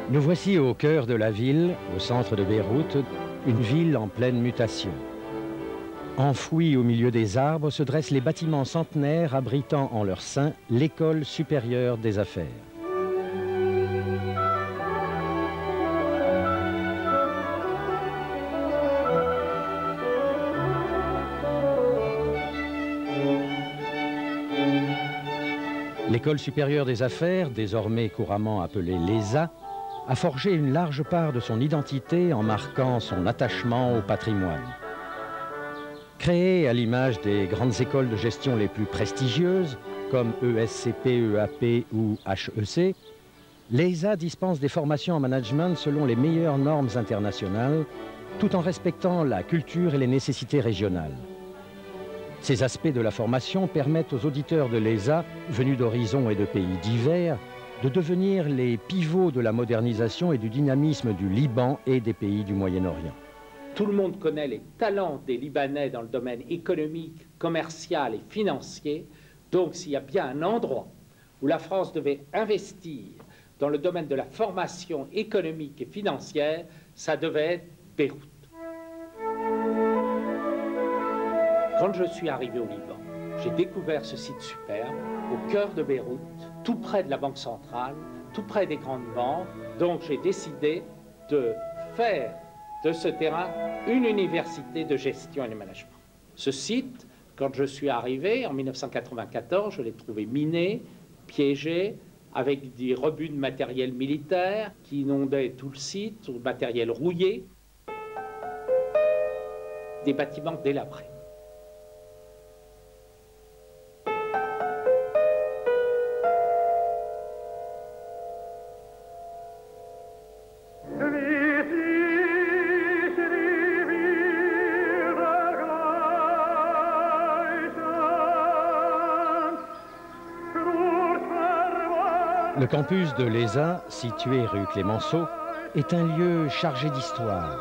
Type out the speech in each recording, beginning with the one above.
Nous voici au cœur de la ville, au centre de Beyrouth, une ville en pleine mutation. Enfouis au milieu des arbres se dressent les bâtiments centenaires abritant en leur sein l'école supérieure des affaires. L'école supérieure des affaires, désormais couramment appelée l'ESA, a forgé une large part de son identité en marquant son attachement au patrimoine. Créée à l'image des grandes écoles de gestion les plus prestigieuses, comme ESCP, EAP ou HEC, l'ESA dispense des formations en management selon les meilleures normes internationales, tout en respectant la culture et les nécessités régionales. Ces aspects de la formation permettent aux auditeurs de l'ESA, venus d'horizons et de pays divers, de devenir les pivots de la modernisation et du dynamisme du Liban et des pays du Moyen-Orient. Tout le monde connaît les talents des Libanais dans le domaine économique, commercial et financier. Donc s'il y a bien un endroit où la France devait investir dans le domaine de la formation économique et financière, ça devait être Beyrouth. Quand je suis arrivé au Liban, j'ai découvert ce site superbe, au cœur de Beyrouth, tout près de la Banque centrale, tout près des grandes banques. Donc j'ai décidé de faire de ce terrain une université de gestion et de management. Ce site, quand je suis arrivé en 1994, je l'ai trouvé miné, piégé, avec des rebuts de matériel militaire qui inondaient tout le site, tout le matériel rouillé, des bâtiments délabrés. Le campus de l'ESA, situé rue Clémenceau, est un lieu chargé d'histoire.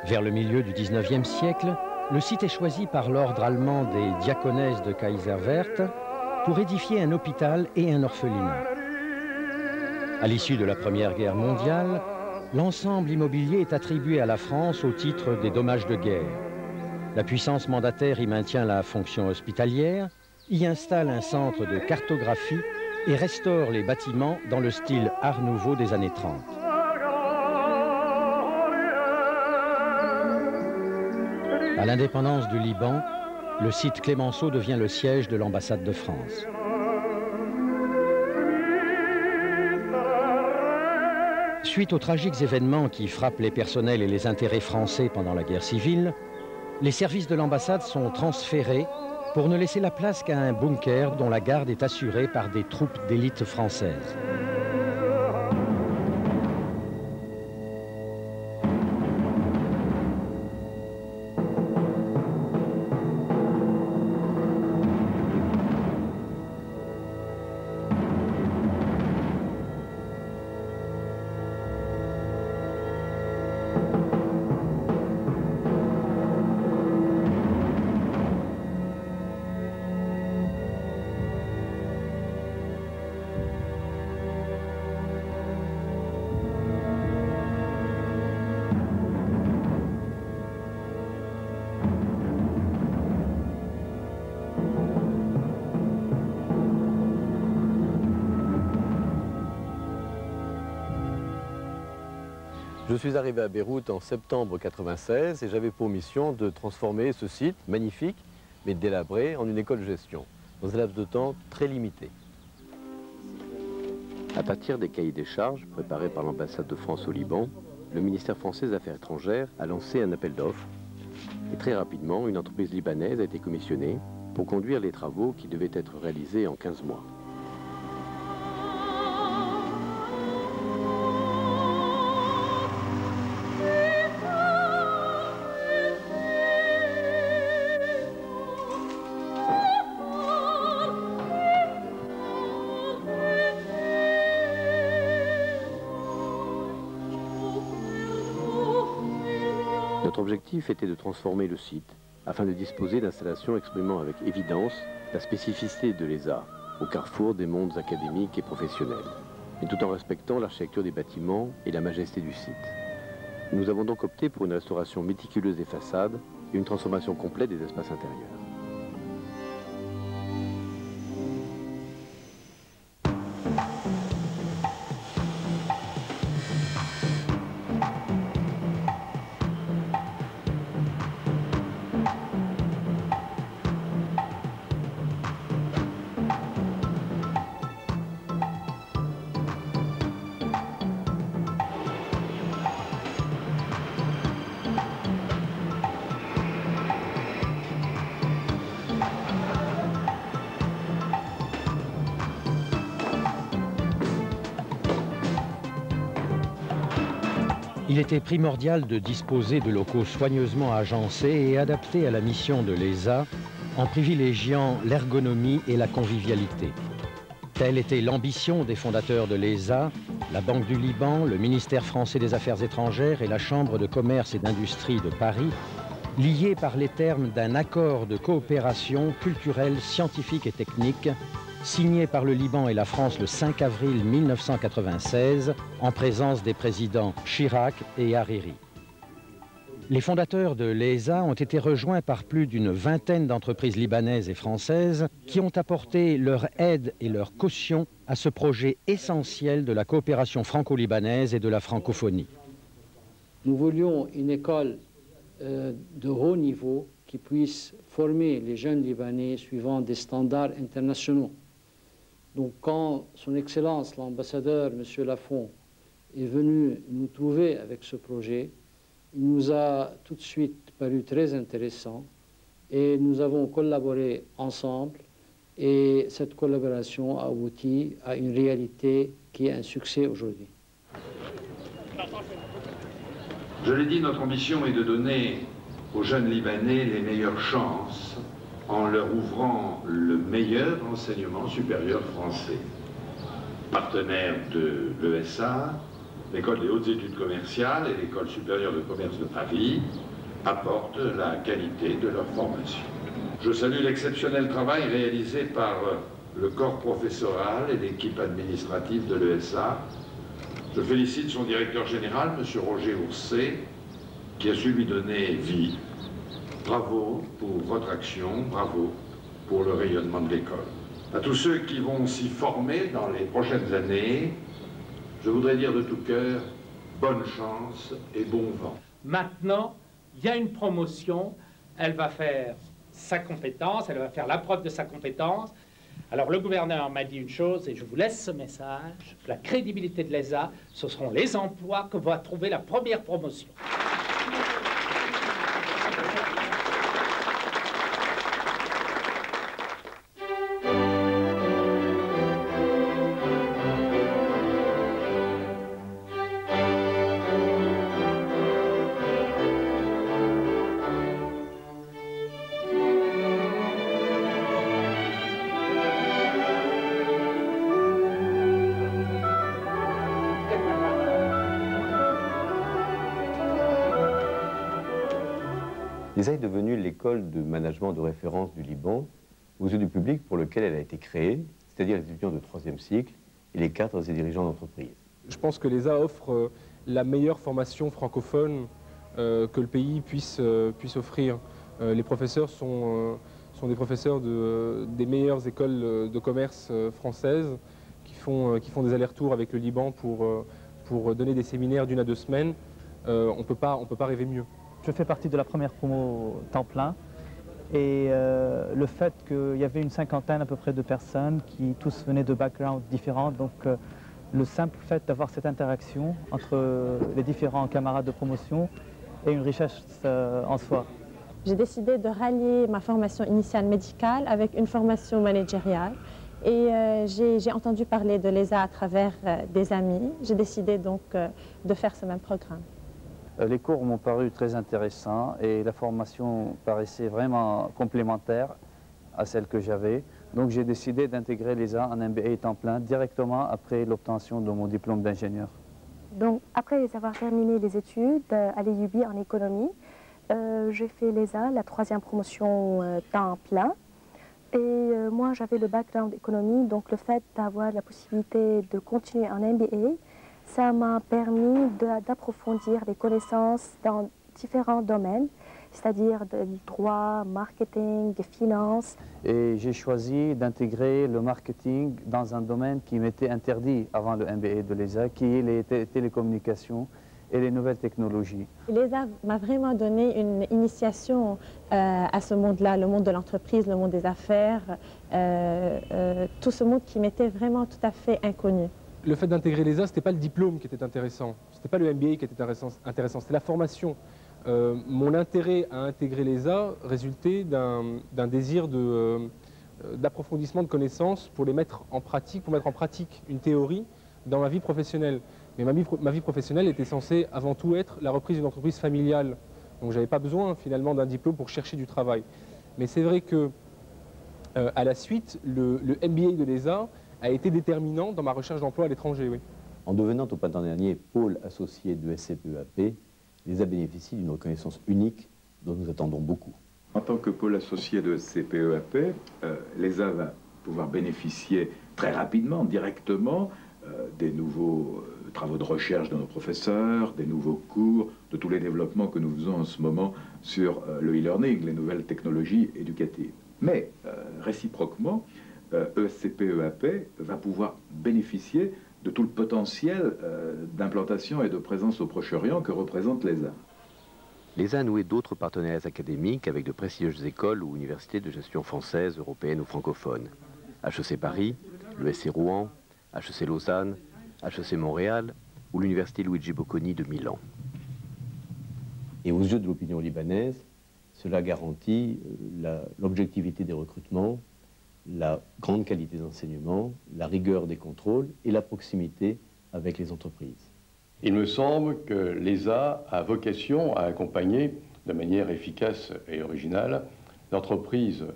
Vers le milieu du 19e siècle, le site est choisi par l'ordre allemand des diaconesses de Kaiserwerth pour édifier un hôpital et un orphelinat. À l'issue de la Première Guerre mondiale, l'ensemble immobilier est attribué à la France au titre des dommages de guerre. La puissance mandataire y maintient la fonction hospitalière, y installe un centre de cartographie et restaure les bâtiments dans le style Art Nouveau des années 30. À l'indépendance du Liban, le site Clémenceau devient le siège de l'ambassade de France. Suite aux tragiques événements qui frappent les personnels et les intérêts français pendant la guerre civile, les services de l'ambassade sont transférés pour ne laisser la place qu'à un bunker dont la garde est assurée par des troupes d'élite françaises. Je suis arrivé à Beyrouth en septembre 1996 et j'avais pour mission de transformer ce site magnifique, mais délabré, en une école de gestion, dans un laps de temps très limité. À partir des cahiers des charges préparés par l'ambassade de France au Liban, le ministère français des Affaires étrangères a lancé un appel d'offres. Et très rapidement, une entreprise libanaise a été commissionnée pour conduire les travaux qui devaient être réalisés en 15 mois. Notre objectif était de transformer le site afin de disposer d'installations exprimant avec évidence la spécificité de l'ESA, au carrefour des mondes académiques et professionnels, mais tout en respectant l'architecture des bâtiments et la majesté du site. Nous avons donc opté pour une restauration méticuleuse des façades et une transformation complète des espaces intérieurs. Il était primordial de disposer de locaux soigneusement agencés et adaptés à la mission de l'ESA en privilégiant l'ergonomie et la convivialité. Telle était l'ambition des fondateurs de l'ESA, la Banque du Liban, le ministère français des Affaires étrangères et la Chambre de commerce et d'industrie de Paris, liés par les termes d'un accord de coopération culturelle, scientifique et technique signé par le Liban et la France le 5 avril 1996, en présence des présidents Chirac et Hariri. Les fondateurs de l'ESA ont été rejoints par plus d'une vingtaine d'entreprises libanaises et françaises qui ont apporté leur aide et leur caution à ce projet essentiel de la coopération franco-libanaise et de la francophonie. Nous voulions une école de haut niveau qui puisse former les jeunes Libanais suivant des standards internationaux. Donc quand Son Excellence, l'ambassadeur, M. Lafont, est venu nous trouver avec ce projet, il nous a tout de suite paru très intéressant et nous avons collaboré ensemble et cette collaboration a abouti à une réalité qui est un succès aujourd'hui. Je l'ai dit, notre ambition est de donner aux jeunes Libanais les meilleures chances en leur ouvrant le meilleur enseignement supérieur français. Partenaires de l'ESA, l'École des hautes études commerciales et l'École supérieure de commerce de Paris apportent la qualité de leur formation. Je salue l'exceptionnel travail réalisé par le corps professoral et l'équipe administrative de l'ESA. Je félicite son directeur général, M. Roger Ourset, qui a su lui donner vie. Bravo pour votre action, bravo pour le rayonnement de l'école. À tous ceux qui vont s'y former dans les prochaines années, je voudrais dire de tout cœur, bonne chance et bon vent. Maintenant, il y a une promotion, elle va faire sa compétence, elle va faire la preuve de sa compétence. Alors le gouverneur m'a dit une chose, et je vous laisse ce message, la crédibilité de l'ESA, ce seront les emplois que va trouver la première promotion. L'ESA est devenue l'école de management de référence du Liban aux yeux du public pour lequel elle a été créée, c'est-à-dire les étudiants de 3e cycle et les cadres et dirigeants d'entreprise. Je pense que l'ESA offre la meilleure formation francophone que le pays puisse offrir. Les professeurs sont des professeurs des meilleures écoles de commerce françaises qui font des allers-retours avec le Liban pour donner des séminaires d'1 à 2 semaines. On peut pas rêver mieux. Je fais partie de la première promo temps plein et le fait qu'il y avait une cinquantaine à peu près de personnes qui tous venaient de backgrounds différents, donc le simple fait d'avoir cette interaction entre les différents camarades de promotion est une richesse en soi. J'ai décidé de rallier ma formation initiale médicale avec une formation managériale et j'ai entendu parler de l'ESA à travers des amis. J'ai décidé donc de faire ce même programme. Les cours m'ont paru très intéressants et la formation paraissait vraiment complémentaire à celle que j'avais. Donc j'ai décidé d'intégrer l'ESA en MBA temps plein directement après l'obtention de mon diplôme d'ingénieur. Donc après avoir terminé les études à l'EUB en économie, j'ai fait l'ESA, la 3e promotion temps plein. Et moi, j'avais le background économie, donc le fait d'avoir la possibilité de continuer en MBA, ça m'a permis d'approfondir les connaissances dans différents domaines, c'est-à-dire du droit, marketing, des finances. Et j'ai choisi d'intégrer le marketing dans un domaine qui m'était interdit avant le MBA de l'ESA, qui est les télécommunications et les nouvelles technologies. L'ESA m'a vraiment donné une initiation à ce monde-là, le monde de l'entreprise, le monde des affaires, tout ce monde qui m'était vraiment tout à fait inconnu. Le fait d'intégrer l'ESA, ce n'était pas le diplôme qui était intéressant, ce n'était pas le MBA qui était intéressant, c'était la formation. Mon intérêt à intégrer l'ESA résultait d'un désir d'approfondissement de connaissances pour mettre en pratique une théorie dans ma vie professionnelle. Mais ma vie professionnelle était censée avant tout être la reprise d'une entreprise familiale. Donc je n'avais pas besoin finalement d'un diplôme pour chercher du travail. Mais c'est vrai que à la suite, le MBA de l'ESA a été déterminant dans ma recherche d'emploi à l'étranger. Oui. En devenant au printemps dernier pôle associé de SCPEAP, l'ESA bénéficie d'une reconnaissance unique dont nous attendons beaucoup. En tant que pôle associé de SCPEAP, l'ESA va pouvoir bénéficier très rapidement, directement, des nouveaux travaux de recherche de nos professeurs, des nouveaux cours, de tous les développements que nous faisons en ce moment sur le e-learning, les nouvelles technologies éducatives. Mais, réciproquement, ESCPEAP va pouvoir bénéficier de tout le potentiel d'implantation et de présence au Proche-Orient que représente l'ESA. L'ESA a noué d'autres partenariats académiques avec de prestigieuses écoles ou universités de gestion française, européenne ou francophone. HEC Paris, l'ESC Rouen, HEC Lausanne, HEC Montréal ou l'université Luigi Bocconi de Milan. Et aux yeux de l'opinion libanaise, cela garantit l'objectivité des recrutements, la grande qualité d'enseignement, la rigueur des contrôles et la proximité avec les entreprises. Il me semble que l'ESA a vocation à accompagner de manière efficace et originale l'entreprise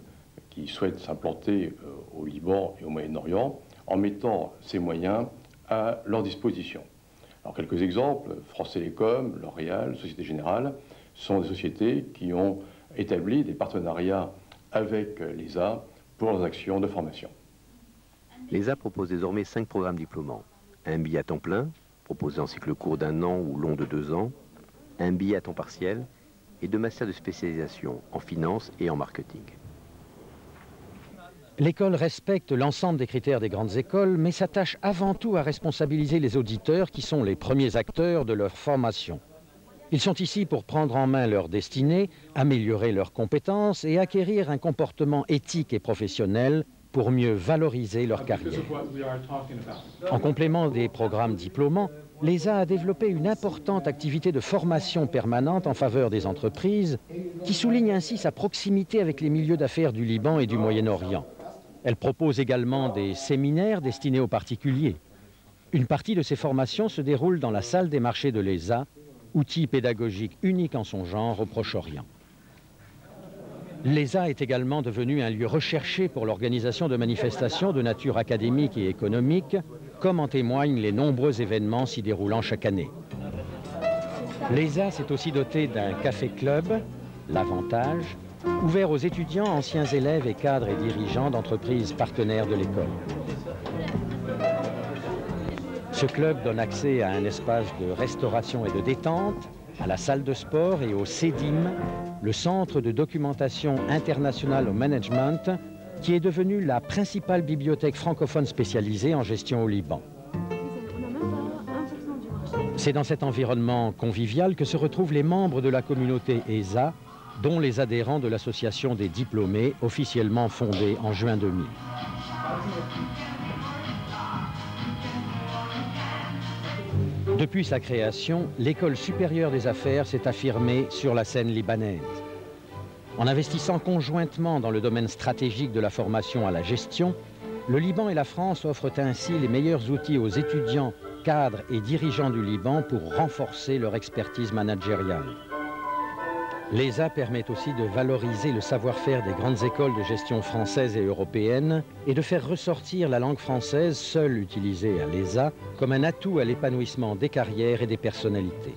qui souhaite s'implanter au Liban et au Moyen-Orient en mettant ses moyens à leur disposition. Alors quelques exemples, France Télécom, L'Oréal, Société Générale, sont des sociétés qui ont établi des partenariats avec l'ESA pour leurs actions de formation. L'ESA propose désormais 5 programmes diplômants. Un MBA à temps plein, proposé en cycle court d'1 an ou long de 2 ans, un MBA à temps partiel et 2 masters de spécialisation en finance et en marketing. L'école respecte l'ensemble des critères des grandes écoles, mais s'attache avant tout à responsabiliser les auditeurs qui sont les premiers acteurs de leur formation. Ils sont ici pour prendre en main leur destinée, améliorer leurs compétences et acquérir un comportement éthique et professionnel pour mieux valoriser leur carrière. En complément des programmes diplômants, l'ESA a développé une importante activité de formation permanente en faveur des entreprises qui souligne ainsi sa proximité avec les milieux d'affaires du Liban et du Moyen-Orient. Elle propose également des séminaires destinés aux particuliers. Une partie de ces formations se déroule dans la salle des marchés de l'ESA, outil pédagogique unique en son genre au Proche-Orient. L'ESA est également devenu un lieu recherché pour l'organisation de manifestations de nature académique et économique, comme en témoignent les nombreux événements s'y déroulant chaque année. L'ESA s'est aussi doté d'un café-club, l'Avantage, ouvert aux étudiants, anciens élèves et cadres et dirigeants d'entreprises partenaires de l'école. Ce club donne accès à un espace de restauration et de détente, à la salle de sport et au CEDIM, le Centre de documentation internationale au management, qui est devenu la principale bibliothèque francophone spécialisée en gestion au Liban. C'est dans cet environnement convivial que se retrouvent les membres de la communauté ESA, dont les adhérents de l'association des diplômés, officiellement fondée en juin 2000. Depuis sa création, l'École supérieure des affaires s'est affirmée sur la scène libanaise. En investissant conjointement dans le domaine stratégique de la formation à la gestion, le Liban et la France offrent ainsi les meilleurs outils aux étudiants, cadres et dirigeants du Liban pour renforcer leur expertise managériale. L'ESA permet aussi de valoriser le savoir-faire des grandes écoles de gestion françaises et européennes et de faire ressortir la langue française, seule utilisée à l'ESA, comme un atout à l'épanouissement des carrières et des personnalités.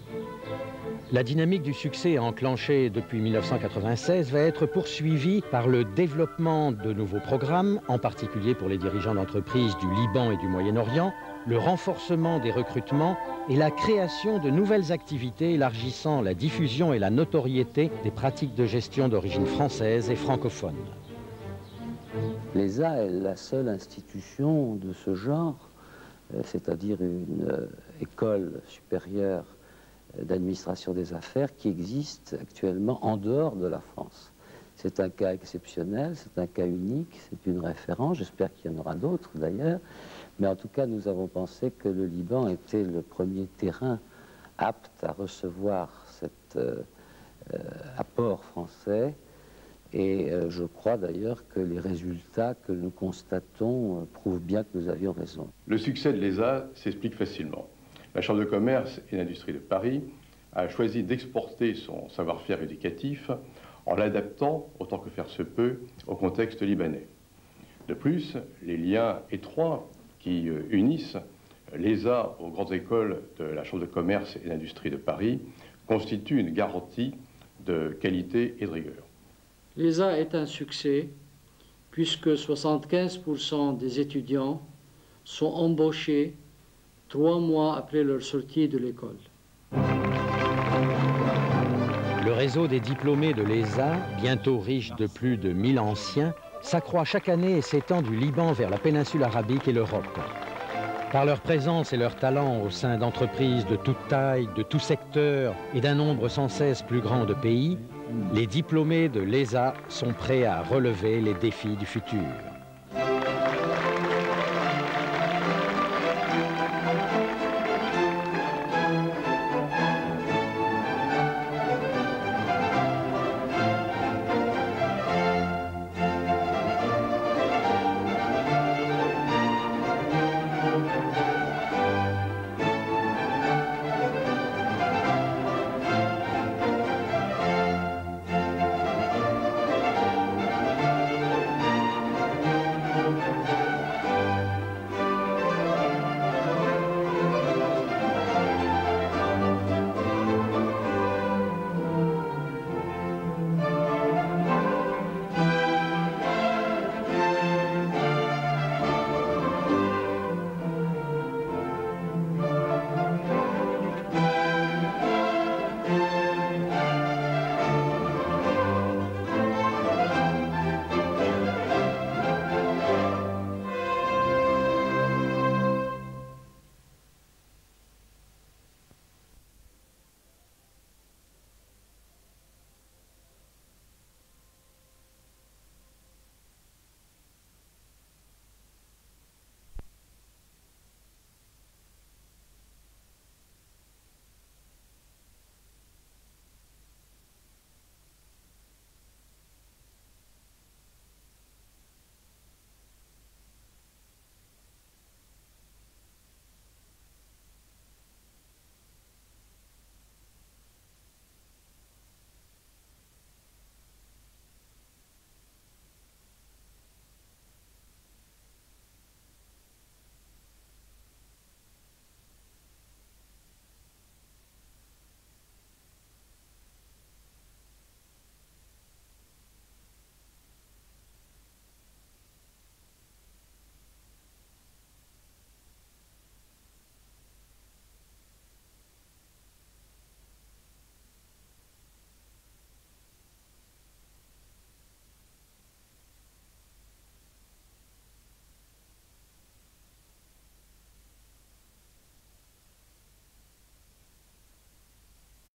La dynamique du succès enclenchée depuis 1996 va être poursuivie par le développement de nouveaux programmes, en particulier pour les dirigeants d'entreprises du Liban et du Moyen-Orient, le renforcement des recrutements et la création de nouvelles activités élargissant la diffusion et la notoriété des pratiques de gestion d'origine française et francophone. L'ESA est la seule institution de ce genre, c'est-à-dire une école supérieure d'administration des affaires qui existe actuellement en dehors de la France. C'est un cas exceptionnel, c'est un cas unique, c'est une référence, j'espère qu'il y en aura d'autres d'ailleurs, mais en tout cas nous avons pensé que le Liban était le premier terrain apte à recevoir cet apport français, et je crois d'ailleurs que les résultats que nous constatons prouvent bien que nous avions raison. Le succès de l'ESA s'explique facilement. La Chambre de commerce et d'industrie de Paris a choisi d'exporter son savoir-faire éducatif en l'adaptant, autant que faire se peut, au contexte libanais. De plus, les liens étroits qui unissent l'ESA aux grandes écoles de la Chambre de commerce et d'industrie de Paris constituent une garantie de qualité et de rigueur. L'ESA est un succès puisque 75% des étudiants sont embauchés 3 mois après leur sortie de l'école. Le réseau des diplômés de l'ESA, bientôt riche de plus de 1000 anciens, s'accroît chaque année et s'étend du Liban vers la péninsule arabique et l'Europe. Par leur présence et leur talent au sein d'entreprises de toute taille, de tout secteur et d'un nombre sans cesse plus grand de pays, les diplômés de l'ESA sont prêts à relever les défis du futur.